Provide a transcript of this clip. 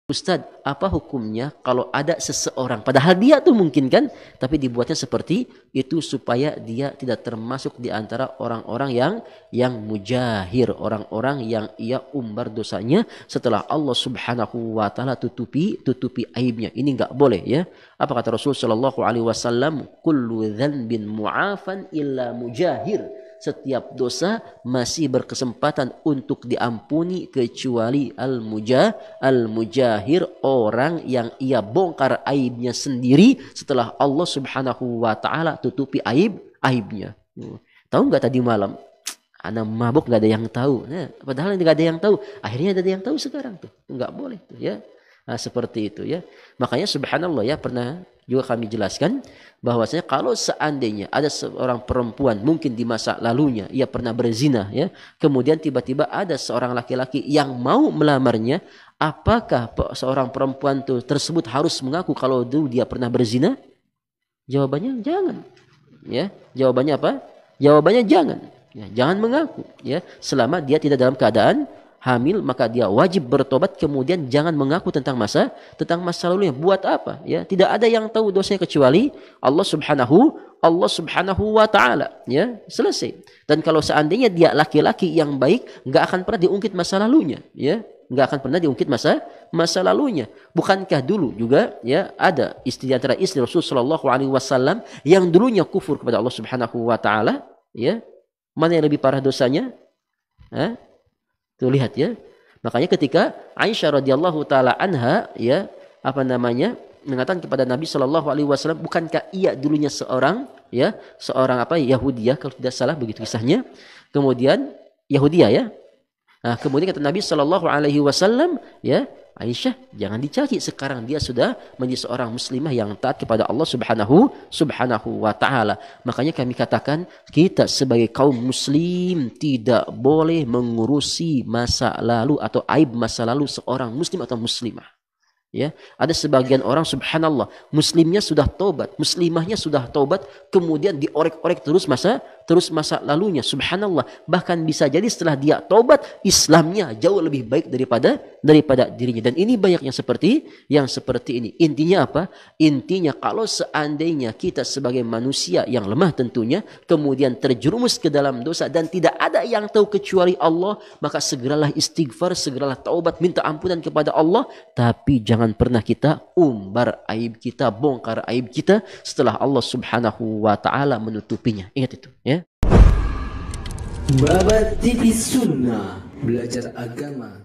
Ustadz, apa hukumnya kalau ada seseorang, padahal dia tuh mungkin kan, tapi dibuatnya seperti itu supaya dia tidak termasuk di antara orang-orang yang mujahir, orang-orang yang ia umbar dosanya setelah Allah Subhanahu wa taala tutupi aibnya. Ini enggak boleh ya. Apa kata Rasul sallallahu alaihi wasallam? Kullu dzanbin mu'afan illa mujahir. Setiap dosa masih berkesempatan untuk diampuni kecuali al-mujahir, orang yang ia bongkar aibnya sendiri setelah Allah Subhanahu wa taala tutupi aibnya. Tahu nggak tadi malam anak mabuk nggak ada yang tahu. Nah, padahal nggak ada yang tahu. Akhirnya ada yang tahu sekarang tuh. Nggak boleh tuh ya. Nah, seperti itu ya. Makanya subhanallah ya, pernah juga kami jelaskan bahwasanya kalau seandainya ada seorang perempuan mungkin di masa lalunya ia pernah berzina ya, kemudian tiba-tiba ada seorang laki-laki yang mau melamarnya, apakah seorang perempuan tersebut harus mengaku kalau dulu dia pernah berzina? Jawabannya jangan. Ya, jawabannya apa? Jawabannya jangan. Ya, jangan mengaku ya, selama dia tidak dalam keadaan hamil, maka dia wajib bertobat, kemudian jangan mengaku tentang masa lalunya. Buat apa? Ya, tidak ada yang tahu dosanya kecuali Allah Subhanahu wa taala, ya. Selesai. Dan kalau seandainya dia laki-laki yang baik, enggak akan pernah diungkit masa lalunya, ya. Enggak akan pernah diungkit masa lalunya. Bukankah dulu juga ya ada antara istri Rasul sallallahu alaihi wasallam yang dulunya kufur kepada Allah Subhanahu wa taala, ya. Mana yang lebih parah dosanya? Hah? Tuh lihat ya. Makanya ketika Aisyah radhiyallahu taala anha ya, mengatakan kepada Nabi sallallahu alaihi wasallam, bukankah ia dulunya seorang Yahudiyah kalau tidak salah begitu kisahnya. Kemudian Yahudiyah ya. Nah, kemudian kata Nabi sallallahu alaihi wasallam ya, Aisyah, jangan dicaci, sekarang dia sudah menjadi seorang muslimah yang taat kepada Allah Subhanahu wa taala. Makanya kami katakan, kita sebagai kaum muslim tidak boleh mengurusi masa lalu atau aib masa lalu seorang muslim atau muslimah. Ya, ada sebagian orang subhanallah, muslimnya sudah tobat, muslimahnya sudah tobat, kemudian diorek-orek terus masa lalunya, subhanallah. Bahkan bisa jadi setelah dia tobat, Islamnya jauh lebih baik daripada dirinya. Dan ini banyak yang seperti ini. Intinya apa? Intinya kalau seandainya kita sebagai manusia yang lemah tentunya, kemudian terjerumus ke dalam dosa dan tidak ada yang tahu kecuali Allah, maka segeralah istighfar, segeralah taubat, minta ampunan kepada Allah. Tapi jangan pernah kita umbar aib kita, bongkar aib kita setelah Allah Subhanahu wa taala menutupinya. Ingat itu ya. Babat TV Sunnah, belajar agama